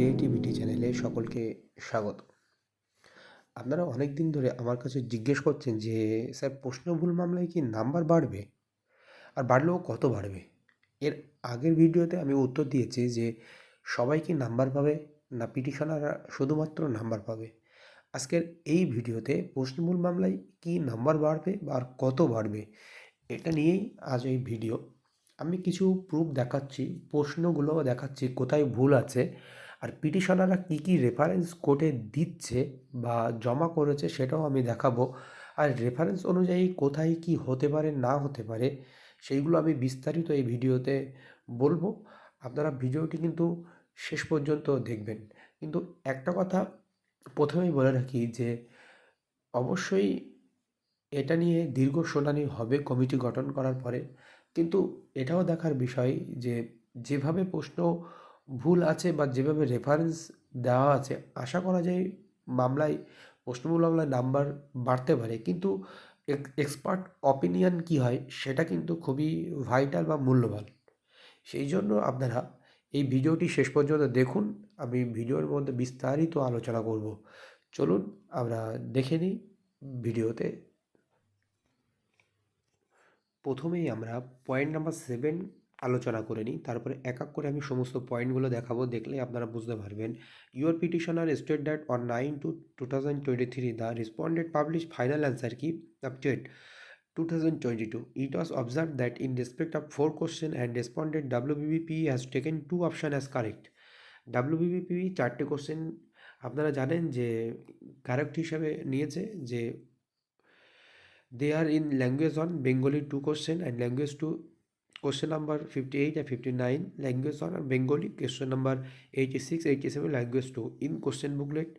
Creativity চ্যানেলে সকলকে স্বাগত। আপনারা অনেক দিন ধরে আমার কাছে জিজ্ঞেস করছেন যে স্যার প্রশ্ন ভুল মামলায় কি নাম্বার বাড়বে? আর বাড়লেও কত বাড়বে? এর আগের ভিডিওতে আমি উত্তর দিয়েছি যে সবাই কি নাম্বার পাবে না পিটিশনাররা শুধুমাত্র নাম্বার পাবে। আজকের এই ভিডিওতে প্রশ্ন ভুল মামলায় কি নাম্বার বাড়বে বা আর কত বাড়বে এটা নিয়েই আজ এই ভিডিও। আমি কিছু প্রুফ দেখাচ্ছি, প্রশ্নগুলো দেখাচ্ছি কোথায় ভুল আছে, আর পিটিশনাররা কী কী রেফারেন্স কোর্টে দিচ্ছে বা জমা করেছে সেটাও আমি দেখাবো। আর রেফারেন্স অনুযায়ী কোথায় কি হতে পারে না হতে পারে সেইগুলো আমি বিস্তারিত এই ভিডিওতে বলবো। আপনারা ভিডিওটি কিন্তু শেষ পর্যন্ত দেখবেন। কিন্তু একটা কথা প্রথমেই বলে রাখি যে অবশ্যই এটা নিয়ে দীর্ঘ শুনানি হবে কমিটি গঠন করার পরে। কিন্তু এটাও দেখার বিষয় যে যেভাবে প্রশ্ন ভুল আছে বা যেভাবে রেফারেন্স দেওয়া আছে, আশা করা যায় মামলায় প্রশ্নমূল মামলায় নাম্বার বাড়তে পারে। কিন্তু এক্সপার্ট অপিনিয়ন কী হয় সেটা কিন্তু খুবই ভাইটাল বা মূল্যবান। সেই জন্য আপনারা এই ভিডিওটি শেষ পর্যন্ত দেখুন। আমি ভিডিওর মধ্যে বিস্তারিত আলোচনা করব। চলুন আমরা দেখে নিই ভিডিওতে। প্রথমেই আমরা পয়েন্ট নাম্বার 7 আলোচনা করে নিই, তারপরে এক এক করে আমি সমস্ত পয়েন্টগুলো দেখাবো, দেখলে আপনারা বুঝতে পারবেন। Your petitioner state that on 9/2/2023 the respondent publish final answer কি update 2022. It was observed that in respect of 4 questions and respondent WBBP has taken 2 option as correct. WBBP 4টে কোশ্চেন আপনারা জানেন যে কারেক্ট হিসাবে নিয়েছে, যে they are in language 1 Bengali 2 question and language 2 question number 58 and 59, language 1 and Bengali question number 86 87, language 2 in question booklet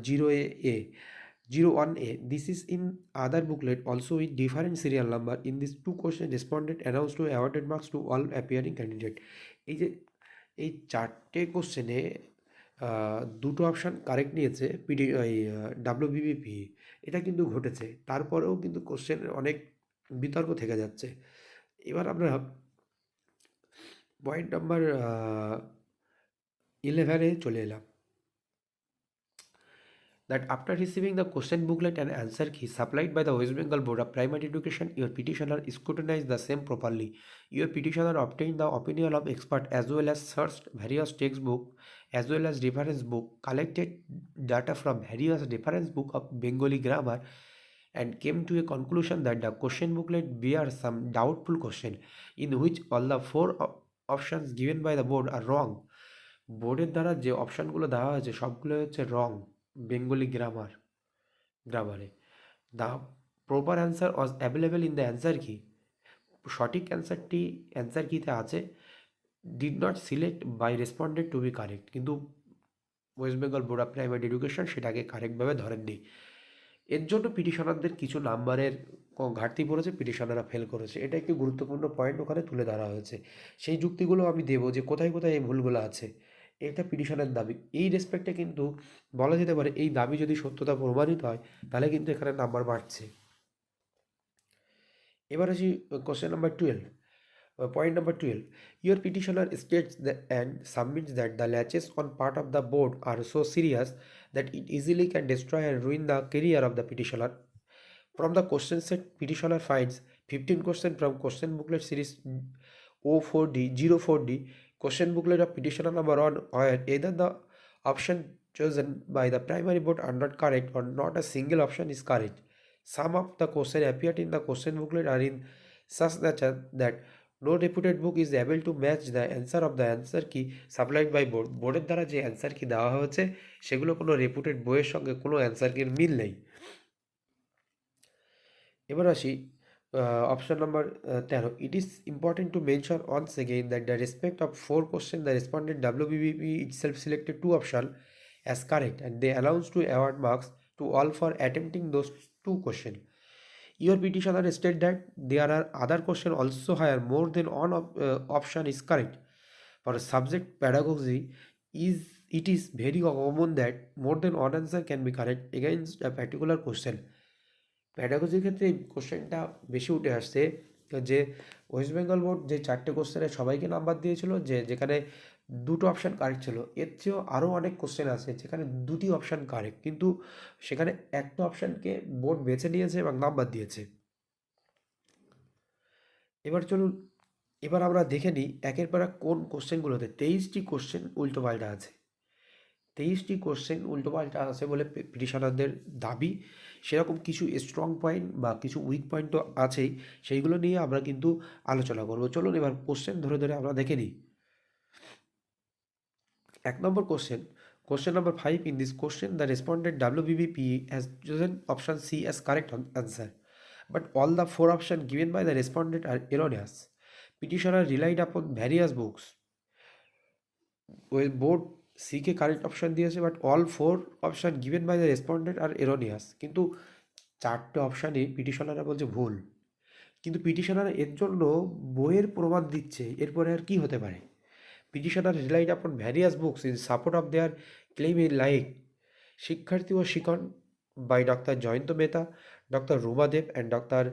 0A 01A. This is in other booklet also with different serial number. In this 2 question respondent announced to awarded marks to all appearing candidate. এই যে এই 4টে কোশ্চেনে দুটো option correct নিয়েছে WBBP। এটা কিন্তু ঘটেছে, তারপরেও কিন্তু কোশ্চেনের অনেক বিতর্ক থেকে যাচ্ছে। এবার আমরা পয়েন্ট নাম্বার 11-এ চলে এলাম। That after receiving the question booklet and answer key supplied by the West Bengal Board of Primary Education, your petitioner scrutinized the same properly. Your petitioner obtained the opinion of expert as well as searched various textbook as well as reference book, collected data from various reference book of Bengali grammar, and came to a conclusion that the question booklet bears some doubtful question in which all the 4 options given by the board are wrong. বোর্ডের দ্বারা যে অপশানগুলো দেওয়া হয়েছে সবগুলো হচ্ছে wrong Bengali গ্রামারে। The proper answer was available in the answer key, সঠিক অ্যান্সারটি অ্যান্সার কিতে আছে। Did not select by responded to be correct, কিন্তু West Bengal board of primary education সেটাকে কারেক্টভাবে ধরেননি। এর জন্য পিটিশনারদের কিছু নাম্বারের ঘাটতি পড়েছে, পিটিশনাররা ফেল করেছে। এটা একটি গুরুত্বপূর্ণ পয়েন্ট ওখানে তুলে ধরা হয়েছে। সেই যুক্তিগুলো আমি দেবো যে কোথায় কোথায় এই ভুলগুলো আছে। এটা পিটিশনের দাবি। এই রেসপেক্টে কিন্তু বলা যেতে পারে এই দাবি যদি সত্যতা প্রমাণিত হয় তাহলে কিন্তু এখানে নাম্বার বাড়ছে। এবার আসি question number 12, point number 12. Your petitioner states and submits that the latches on part of the board are so serious that it easily can destroy and ruin the career of the petitioner. From the question set, petitioner finds 15 questions from question booklet series 04D question booklet of petitioner number 1, where either the option chosen by the primary board are not correct or not a single option is correct. Some of the questions appeared in the question booklet are in such nature that no reputed book is able to match the answer of the answer key supplied by board. বোর্ডের দ্বারা যে answer কি দেওয়া হয়েছে সেগুলো কোনো রেপুটেড বইয়ের সঙ্গে কোনো অ্যান্সার কির মিল নেই। এবার আসি option number 13. It is important to mention once again that the respect of 4 questions the respondent WBBP itself selected 2 options as correct and they allows to award marks to all for attempting those 2 questions. Your petitioner stated that there are other questions also higher more than one option is correct. For subject pedagogy, it is very common that more than one answer can be correct against a particular question. প্যাডাগজির ক্ষেত্রে এই কোশ্চেনটা বেশি উঠে আসছে যে West Bengal board যে 4টে কোশ্চেনে সবাইকে নাম্বার দিয়েছিল, যেখানে 2টো অপশান কারেক্ট ছিল, এর চেয়েও আরও অনেক কোশ্চেন আছে যেখানে 2টি অপশান কারেক্ট, কিন্তু সেখানে একটা অপশানকে বোর্ড বেছে নিয়েছে এবং নাম্বার দিয়েছে। এবার চলুন, এবার আমরা দেখে নিই একের পর এক কোন কোশ্চেনগুলোতে 23টি কোশ্চেন উল্টোপাল্টা আছে। 23টি কোশ্চেন উল্টোপাল্টা আছে বলে পিটিশনারদের দাবি। সেরকম কিছু স্ট্রং পয়েন্ট বা কিছু উইক পয়েন্ট তো আছেই, সেইগুলো নিয়ে আমরা কিন্তু আলোচনা করব। চলুন এবার কোশ্চেন ধরে ধরে আমরা দেখে নিই। 1 number question, question number 5, in this question the respondent WBBP has chosen option C as correct answer, but all the 4 options given by the respondent are erroneous. Petitioner relied upon various books. ওই board সিকে correct option দিয়েছে, but all 4 option given by the respondent are erroneous. কিন্তু 4টে অপশানই পিটিশনাররা বলছে ভুল, কিন্তু petitioner এর জন্য বইয়ের প্রমাণ দিচ্ছে। এরপরে আর কি হতে পারে? Petitioner relied upon various books in support of their claim in like শিক্ষার্থী ও শিকন by doctor Jayanta Mehta, doctor Ruma Deb and doctor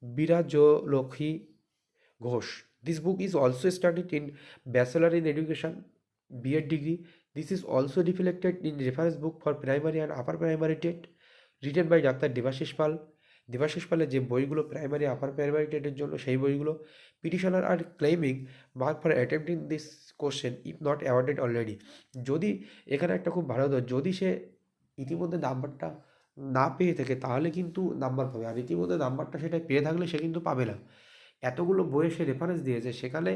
Birajlakshmi Ghosh. This book is also studied in Bachelor in Education B.Ed degree. This is also reflected in reference book for primary and upper primary TET written by Dr. Debashis Pal. Debashis পালের যে বইগুলো primary upper primary টেটের জন্য সেই বইগুলো। Petitioner are claiming mark for attempting this question if not awarded already. যদি এখানে একটা খুব ভালো কথা, যদি সে ইতিমধ্যে নাম্বারটা না পেয়ে থাকে তাহলে কিন্তু নাম্বার পাবে, আর ইতিমধ্যে নাম্বারটা সেটা পেয়ে থাকলে সে কিন্তু পাবে না। এতগুলো বইয়ে সে রেফারেন্স দিয়েছে, সেখানে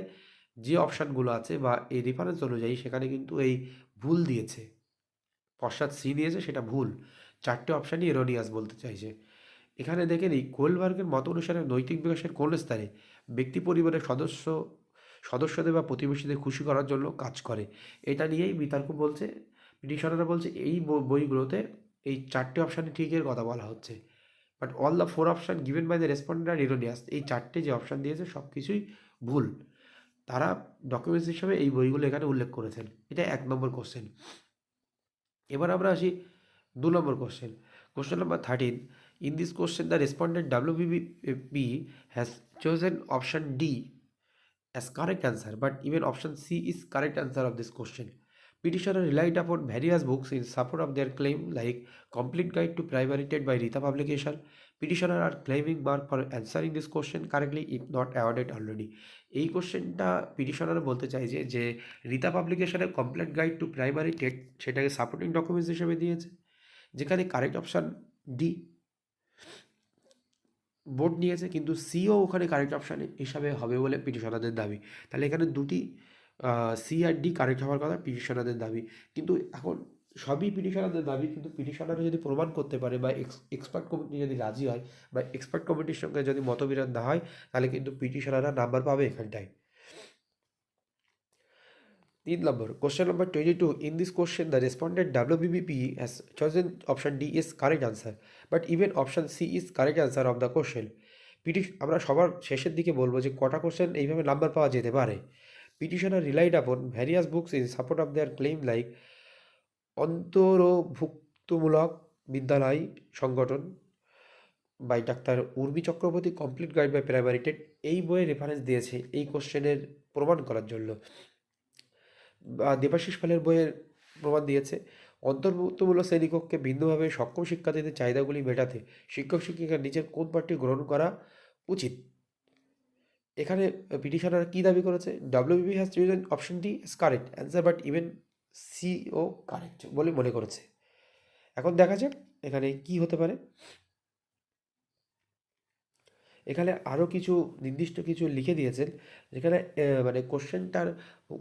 যে অপশানগুলো আছে বা এই রেফারেন্স অনুযায়ী সেখানে কিন্তু এই ভুল দিয়েছে, পশ্চাৎ সি দিয়েছে, সেটা ভুল। 4টে অপশানই এরোনিয়াস বলতে চাইছে। এখানে দেখে নিই, গোলবার্গের মত অনুসারে নৈতিক বিকাশের কোন স্তরে ব্যক্তি পরিবারের সদস্যদের বা প্রতিবেশীদের খুশি করার জন্য কাজ করে। এটা নিয়েই বিতর্ক বলছে। পিটিশনাররা বলছে এই বইগুলোতে এই 4টে অপশানই ঠিকের কথা বলা হচ্ছে, but all the 4 option given by the respondent are erroneous. এই 4টে যে অপশান দিয়েছে সব কিছুই ভুল। তারা ডকুমেন্টস হিসাবে এই বইগুলো এখানে উল্লেখ করেছেন। এটা 1 নম্বর কোশ্চেন। এবার আমরা আসি 2 নম্বর question. Question number 13, in this question the respondent WBB has chosen option D as correct answer, but even option C is correct answer of this question. Petitioner relied upon various books in support of their claim like Complete Guide to Primary TET by Rita publication. Petitioner are claiming mark for answering this question correctly if not awarded already. এই কোশ্চেনটা petitioner বলতে চাইছে যে রীতা পাবলিকেশনের complete guide to primary TET সেটাকে supporting documents হিসেবে দিয়েছে, যেখানে কারেক্ট অপশান ডি বোর্ড নিয়েছে, কিন্তু সিও ওখানে কারেক্ট অপশান হিসাবে হবে বলে পিটিশনারদের দাবি। তাহলে এখানে দুটি সি আর ডি কারেক্ট হওয়ার কথা পিটিশনারদের দাবি। কিন্তু এখন সবই পিটিশনারদের দাবি, কিন্তু পিটিশনাররা যদি প্রমাণ করতে পারে বা এক্সপার্ট কমিটি যদি রাজি হয় বা এক্সপার্ট কমিটির সঙ্গে যদি মতবিরোধ না হয়, তাহলে কিন্তু পিটিশনাররা নাম্বার পাবে এখানটায়। 3 number, question number 22. In this question, the respondent WBBP has chosen option D is correct answer, but even option C is correct answer of the question. আমরা সবার শেষের দিকে বলবো যে কটা কোশ্চেন এইভাবে নাম্বার পাওয়া যেতে পারে। Petitioner relied upon various books in support of their claim like অন্তর্ভুক্তমূলক বিদ্যালয় সংগঠন by doctor Urmi Chakraborty, complete guide by primary TET. এই বইয়ের রেফারেন্স দিয়েছে এই কোশ্চেনের প্রমাণ করার জন্য। দেবাশিস পালের বইয়ের প্রমাণ দিয়েছে অন্তর্ভুক্তমূলক শ্রেণীকক্ষে ভিন্নভাবে সক্ষম শিক্ষার্থীদের চাহিদাগুলি মেটাতে শিক্ষক শিক্ষিকা নিজের কোন পাঠটি গ্রহণ করা উচিত। এখানে পিটিশনার কী দাবি করেছে? WBB has chosen option D is correct answer, but even সিও কারেক্ট বলে মনে করেছে। এখন দেখা যাক এখানে কি হতে পারে। এখানে আরও কিছু নির্দিষ্ট কিছু লিখে দিয়েছেন, যেখানে মানে কোশ্চেনটার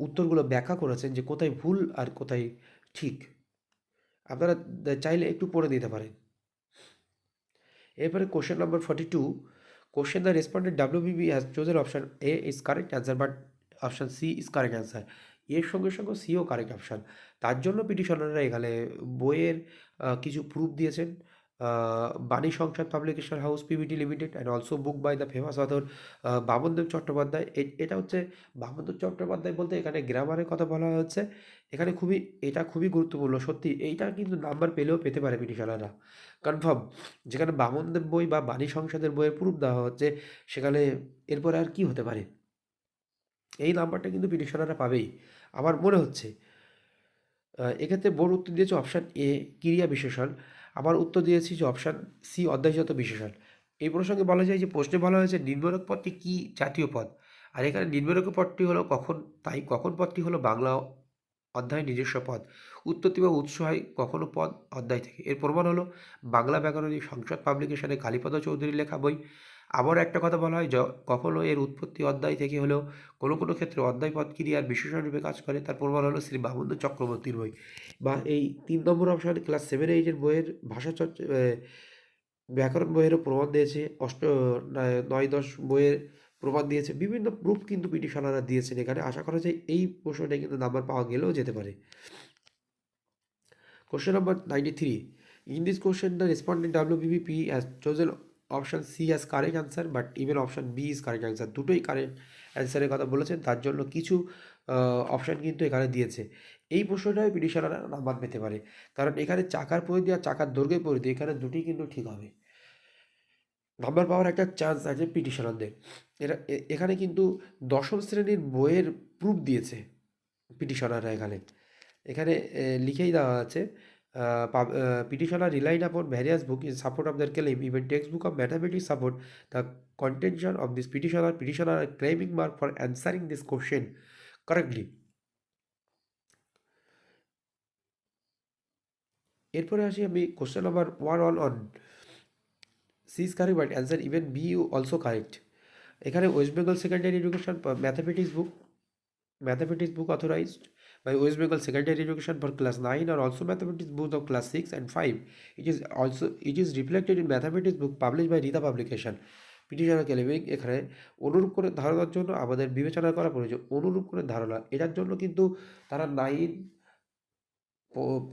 উত্তরগুলো ব্যাখ্যা করেছেন যে কোথায় ভুল আর কোথায় ঠিক। আপনারা চাইলে একটু পড়ে দিতে পারেন। এরপরে question number 42, question the respondent WBB has chosen option A is correct answer, but option C is correct answer. এর সঙ্গে সঙ্গে সিও কারেক্ট অপশান। তার জন্য পিটিশনাররা এখানে বইয়ের কিছু প্রুফ দিয়েছেন, Bani Sansad publication house PVT limited and also book by the famous author Bamandev Chattopadhyay. এটা হচ্ছে বামনদেব চট্টোপাধ্যায় বলতে এখানে গ্রামারের কথা বলা হচ্ছে। এখানে এটা খুবই গুরুত্বপূর্ণ সত্যি। এইটা কিন্তু নাম্বার পেলেও পেতে পারে পিটিশনাররা কনফার্ম। যেখানে বামনদেব বই বা বাণী সংসদের বইয়ের প্রুফ দেওয়া হচ্ছে, সেখানে এরপরে আর কি হতে পারে? এই নাম্বারটা কিন্তু পিটিশনাররা পাবেই আমার মনে হচ্ছে। এক্ষেত্রে বোর্ড উত্তর দিয়েছে অপশান এ ক্রিয়া বিশেষণ, আবার উত্তর দিয়েছি যে অপশান সি অধ্যায়জাত বিশেষণ। এই প্রসঙ্গে বলা যায় যে প্রশ্নে বলা হয়েছে নিম্নরেখ পদটি কী জাতীয় পদ, আর এখানে নিম্নরেখ পদটি হলো কখন, তাই কখন পদটি হলো বাংলা অধ্যায় নিজস্ব পদ। উৎপত্তি বা উৎস হয় কখনো পদ অধ্যায় থেকে। এর প্রমাণ হলো বাংলা ব্যাকরণী সংসদ পাবলিকেশনে কালীপদ চৌধুরীর লেখা বই। আবারও একটা কথা বলা হয় কখনো এর উৎপত্তি অধ্যায় থেকে হলেও কোনো কোনো ক্ষেত্রে অধ্যায় পদ ক্রিয়ার বিশেষণ রূপে কাজ করে, তার প্রমাণ হলো শ্রী বামুন্দ চক্রবর্তীর বই। বা এই ৩ নম্বর অপশান ক্লাস 7-8 বইয়ের ভাষা চর্চা ব্যাকরণ বইয়েরও প্রমাণ দিয়েছে, 9-10 বইয়ের প্রমাণ দিয়েছে। বিভিন্ন প্রুফ কিন্তু পিটিশনাররা দিয়েছেন এখানে। আশা করা যায় এই প্রশ্নটায় কিন্তু নাম্বার পাওয়া গেলেও যেতে পারে। Question number 93. In this question, the respondent WBP has chosen option C as correct answer, but even option B is correct answer. দুটোই কারেক্ট অ্যান্সারের কথা বলেছেন, তার জন্য কিছু অপশান কিন্তু এখানে দিয়েছে। এই প্রশ্নটাই পিটিশনাররা নাম্বার পেতে পারে, কারণ এখানে চাকার পরিধি আর চাকার দৈর্ঘ্যের পরিধি এখানে দুটি কিন্তু ঠিক হবে। নাম্বার পাওয়ার একটা চান্স আছে পিটিশনারদের। এখানে কিন্তু দশম শ্রেণীর বইয়ের প্রুফ দিয়েছে পিটিশনাররা এখানে। এখানে লিখেই দেওয়া আছে petitioner relied upon various book in support of their claim even text book of mathematics support the contention of this petitioner are claiming mark for answering this question correctly. এরপরে আসি আমি question number 1 C is correct but answer even B also correct. এখানে West Bengal secondary education mathematics book authorized by West Bengal Secondary Education for class 9 or also mathematics book of class 6 and 5. It is reflected in mathematics book published by Rita Publication. Petitioner claiming এখানে অনুরূপ করে ধারণার জন্য আমাদের বিবেচনা করা প্রয়োজন। অনুরূপ করে ধারণা এটার জন্য কিন্তু তারা 9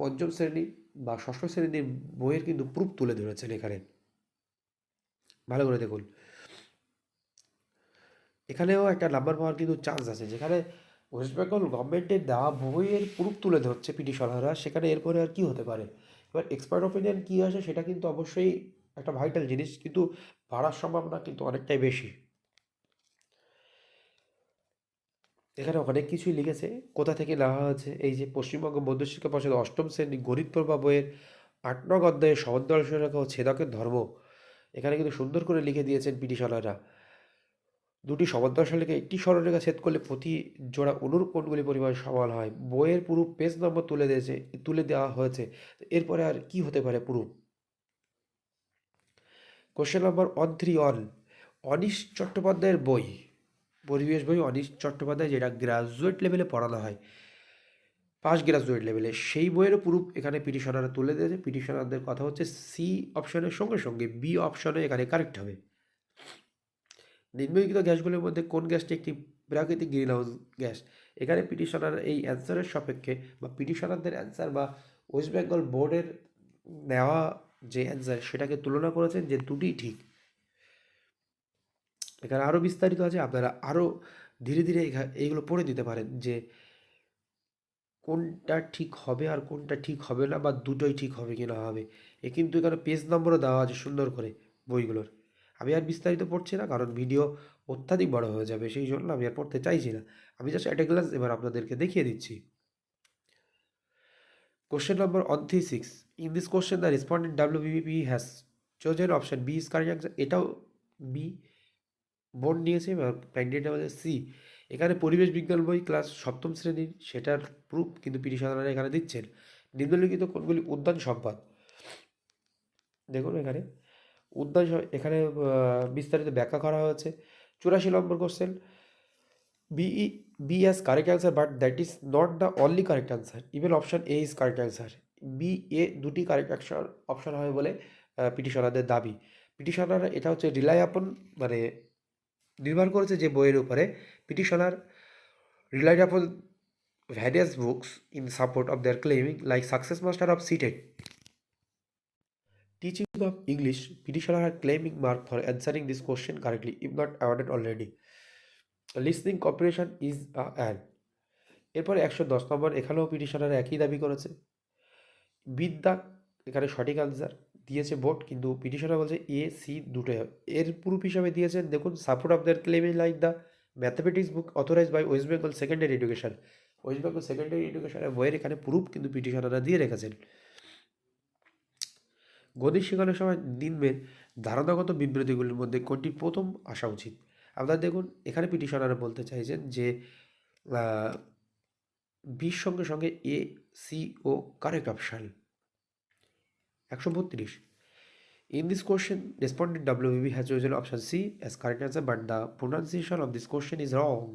পঞ্চম শ্রেণী বা ষষ্ঠ শ্রেণীর বইয়ের কিন্তু প্রুফ তুলে ধরেছেন এখানে। ভালো করে দেখুন, এখানেও একটা নাম্বার পাওয়ার কিন্তু চান্স আছে। যেখানে ওয়েস্ট বেঙ্গল গভর্নমেন্টের দেওয়া বইয়ের প্রুফ তুলে ধরছে পিটিশনাররা, সেখানে এরপরে আর কি হতে পারে? এবার এক্সপার্ট ওপিনিয়ন কী আসে সেটা কিন্তু অবশ্যই একটা ভাইটাল জিনিস, কিন্তু বাড়ার সম্ভাবনা কিন্তু অনেকটাই বেশি। এখানে অনেক কিছুই লিখেছে, কোথা থেকে নেওয়া হয়েছে। এই যে পশ্চিমবঙ্গ মধ্যশিক্ষা পর্ষদ অষ্টম শ্রেণী গণিত প্রভা বইয়ের 8 নং অধ্যায়ে সমান্তরাল রেখা ও ছেদকের ধর্ম, এখানে কিন্তু সুন্দর করে লিখে দিয়েছেন পিটিশনাররা। দুটি সমান্তরালকে একটি সরলরেখা ছেদ করলে প্রতি জোড়া অনুরূপ কোণগুলি পরিমাণ সমান হয়। বইয়ের পুরো পেজ নম্বর তুলে দেওয়া হয়েছে। এরপরে আর কি হতে পারে পুরো? কোশ্চেন নম্বর 131, অনীশ চট্টোপাধ্যায়ের বই, পরিবেশ বই অনীশ চট্টোপাধ্যায়, যেটা গ্রাজুয়েট লেভেলে পড়ানো হয়, পাস গ্রাজুয়েট লেভেলে, সেই বইয়েরও প্রুফ এখানে পিটিশনাররা তুলে দিয়েছে। পিটিশনারদের কথা হচ্ছে সি অপশনের সঙ্গে সঙ্গে বি অপশনে এখানে কারেক্ট হবে। নিম্নলিখিত গ্যাসগুলির মধ্যে কোন গ্যাসটি একটি প্রাকৃতিক গ্রিনহাউস গ্যাস? এখানে পিটিশনার এই অ্যান্সারের সাপেক্ষে বা পিটিশনারদের অ্যান্সার বা ওয়েস্ট বেঙ্গল বোর্ডের নেওয়া যে অ্যান্সার সেটাকে তুলনা করেছেন যে দুটিই ঠিক। এখানে আরও বিস্তারিত আছে, আপনারা আরও ধীরে ধীরে এইগুলো পড়ে দিতে পারেন যে কোনটা ঠিক হবে আর কোনটা ঠিক হবে না, বা দুটোই ঠিক হবে কি না হবে। কিন্তু এখানে পেজ নম্বরও দেওয়া আছে সুন্দর করে বইগুলোর। আমি আর বিস্তারিত পড়ছি না, কারণ ভিডিও অত্যাধিক বড় হয়ে যাবে, সেই জন্য আমি আর পড়তে চাইছি না। আমি জাস্ট একটা গ্লাস এবার আপনাদেরকে দেখিয়ে দিচ্ছি। Question number 136, in this question the respondent WBP has chosen option B is correct answer. এটাও বি বোর্ড নিয়েছে, এবং ক্যান্ডিডেট আমাদের সি। এখানে পরিবেশ বিজ্ঞান বই ক্লাস সপ্তম শ্রেণীর, সেটার প্রুফ কিন্তু পিটিশনাররা এখানে দিচ্ছেন। নিম্নলিখিত কোনগুলি উদ্যান সম্পদ? দেখুন এখানে এখানে বিস্তারিত ব্যাখ্যা করা হয়েছে। 84 নম্বর question, B B as correct answer but that is not the only correct answer, even option A is correct answer. B A দুটি কারেক্ট অপশন হবে বলে পিটিশনারদের দাবি। পিটিশনাররা এটা হচ্ছে রিলাই আপন, মানে নির্ভর করেছে যে বইয়ের উপরে। পিটিশনার রিলাইড আপন various books in support of their claiming, like Success Master of CTET. Teaching of English, petitioner are claiming mark for answering this question correctly, if not awarded already. Listening comprehension is an. এরপরে 110 নম্বর, এখানেও petitioner একই দাবি করেছে। বিদ্যা এখানে সঠিক answer দিয়েছে board, কিন্তু পিটিশনার বলছে এ সি দুটোই হবে। এর প্রুফ হিসাবে দিয়েছেন দেখুন, support of their claim like the mathematics book authorize by West Bengal secondary education. West Bengal secondary এডুকেশনের বইয়ের এখানে প্রুফ কিন্তু পিটিশনাররা দিয়ে রেখেছেন। গণিত শেখানোর সময় নিম্নের ধারণাগত বিবৃতিগুলির মধ্যে কোনটি প্রথম আসা উচিত? আপনারা দেখুন, এখানে পিটিশনাররা বলতে চাইছেন যে বির সঙ্গে সঙ্গে এ সি ও correct option. 132, in this question respondent WBB has chosen option C as correct answer, but the pronunciation of this question is wrong.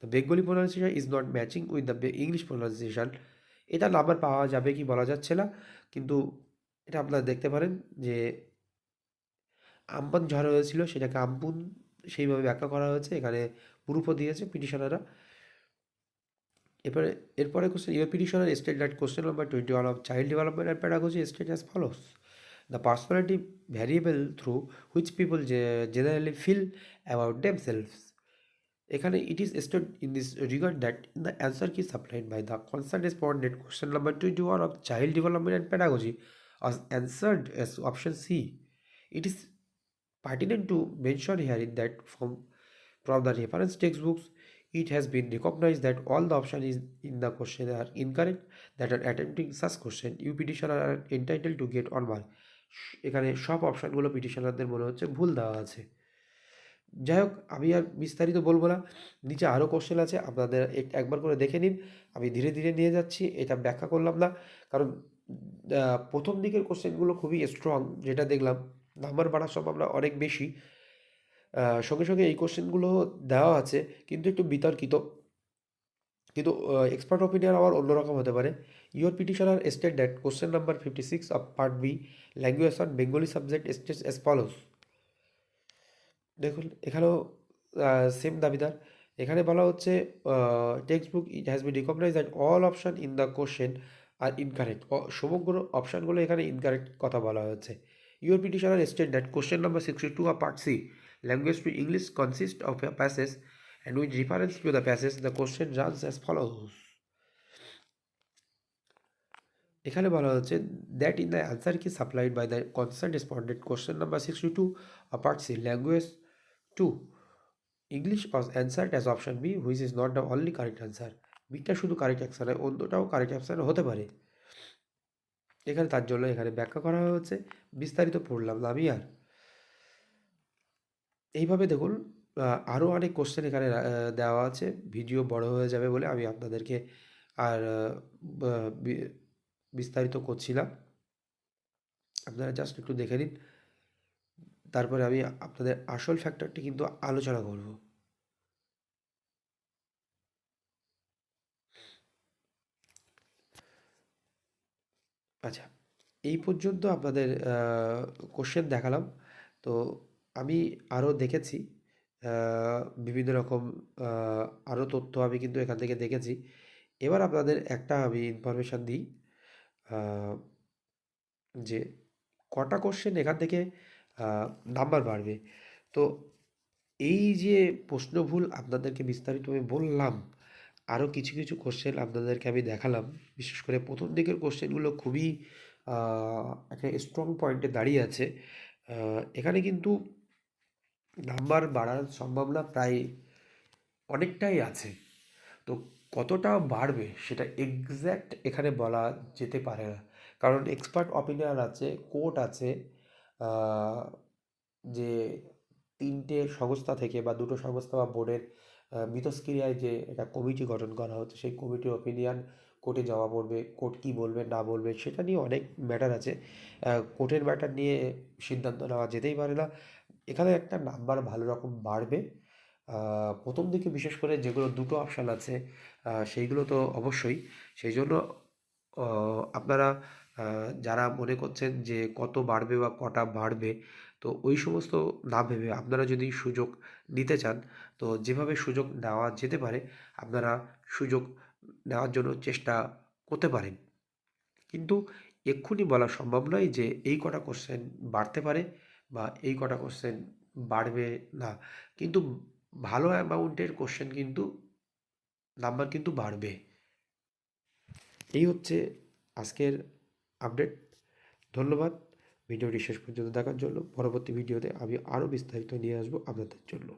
The Bengali pronunciation is not matching with the English pronunciation. এটা number পাওয়া যাবে কি বলা যাচ্ছে না, কিন্তু এটা আপনারা দেখতে পারেন যে আমপান ঝড় হয়েছিল সেটাকে আমপুন সেইভাবে ব্যাখ্যা করা হয়েছে, এখানে প্রুফও দিয়েছে পিটিশনাররা। এরপরে question, your petitioner state that question number 21 of child development and pedagogy state as follows: the personality variable through which people generally feel about themselves. এখানে it is stated in this regard that the answer key supplied by the concerned respondent question number 21 of child development and pedagogy was answered as option C. It is pertinent to mention here that from the reference textbooks, it has been recognized that all the options in the question are incorrect. That are attempting such question, you petitioner are entitled to get on mark. এখানে সব অপশানগুলো পিটিশনারদের মনে হচ্ছে ভুল দেওয়া আছে। যাই হোক, আমি আর বিস্তারিত বলবো না, নিচে আরও কোশ্চেন আছে, আপনাদের একবার করে দেখে নিন। আমি ধীরে ধীরে নিয়ে যাচ্ছি, এটা ব্যাখ্যা করলাম না, কারণ প্রথম দিকের কোশ্চেনগুলো খুবই স্ট্রং, যেটা দেখলাম নাম্বার বাড়ার সম্ভাবনা অনেক বেশি। সঙ্গে সঙ্গে এই কোশ্চেনগুলো দেওয়া আছে কিন্তু একটু বিতর্কিত, কিন্তু এক্সপার্ট ওপিনিয়ন আবার অন্যরকম হতে পারে। Your petitioner state that question number 56 of part B language on Bengali subject states as follows. দেখুন, এখানেও সেম দাবিদার। এখানে বলা হচ্ছে text book it has been recognise that all option in the question are incorrect. সমগ্র অপশানগুলো এখানে ইনকারেক্ট কথা বলা হচ্ছে। Your petitioner state that question number 62 of part C language two English consist of a passage and with reference to the passage the question runs as follows. এখানে বলা হচ্ছে that in the answer key supplied by the concern respondent question number 62 part C language two English was answered as option B which is not the only correct answer. বিটা শুধু correct answer নয়, অন্যটাও correct answer হতে পারে। এখানে তার জন্য এখানে ব্যাখ্যা করা হচ্ছে, বিস্তারিত পড়লাম না আমি আর। এইভাবে দেখুন, আরও অনেক কোশ্চেন এখানে দেওয়া আছে, ভিডিও বড় হয়ে যাবে বলে আমি আপনাদেরকে আর বিস্তারিত করছি না, আপনারা জাস্ট একটু দেখে নিন, তারপরে আমি আপনাদের আসল ফ্যাক্টরটি কিন্তু আলোচনা করব। আচ্ছা, এই পর্যন্ত আপনাদের কোশ্চেন দেখালাম। তো আমি আরও দেখেছি বিভিন্ন রকম আরও তথ্য আমি কিন্তু এখান থেকে দেখেছি। এবার আপনাদের একটা আমি ইনফরমেশান দিই যে কটা কোশ্চেন এখান থেকে নাম্বার বাড়বে। তো এই যে প্রশ্ন ভুল আপনাদেরকে বিস্তারিত আমি বললাম, আরও কিছু কিছু কোশ্চেন আপনাদেরকে আমি দেখালাম। বিশেষ করে প্রথম দিকের কোশ্চেনগুলো খুবই একটা স্ট্রং পয়েন্টে দাঁড়িয়ে আছে। এখানে কিন্তু নাম্বার বাড়ার সম্ভাবনা প্রায় অনেকটাই আছে। তো কতটা বাড়বে সেটা এক্স্যাক্ট এখানে বলা যেতে পারে না, কারণ এক্সপার্ট অপিনিয়ন আছে, কোর্ট আছে, যে 3টে সংস্থা থেকে বা 2টো সংস্থা বা বোর্ডের মিথস্ক্রিয়ায় যে একটা কমিটি গঠন করা হচ্ছে, সেই কমিটির অপিনিয়ন কোর্টে জমা পড়বে। কোর্ট কী বলবে না বলবে সেটা নিয়ে অনেক ম্যাটার আছে। কোর্টের ম্যাটার নিয়ে সিদ্ধান্ত নেওয়া যেতেই পারে না। এখানে একটা নাম্বার ভালো রকম বাড়বে। প্রথম দিকে বিশেষ করে যেগুলো 2টো অপশান আছে সেইগুলো তো অবশ্যই। সেই জন্য আপনারা যারা মনে করছেন যে কত বাড়বে বা কটা বাড়বে, তো ওই সমস্ত না ভেবে আপনারা যদি সুযোগ নিতে চান, তো যেভাবে সুযোগ নেওয়া যেতে পারে আপনারা সুযোগ নেওয়ার জন্য চেষ্টা করতে পারেন। কিন্তু এক্ষুনি বলা সম্ভব নয় যে এই কটা কোশ্চেন বাড়তে পারে বা এই কটা কোশ্চেন বাড়বে না, কিন্তু ভালো অ্যামাউন্টের কোশ্চেন কিন্তু নাম্বার কিন্তু বাড়বে। এই হচ্ছে আজকের আপডেট। ধন্যবাদ ভিডিওটি শেষ পর্যন্ত দেখার জন্য। পরবর্তী ভিডিওতে আমি আরও বিস্তারিত নিয়ে আসবো আপনাদের জন্য।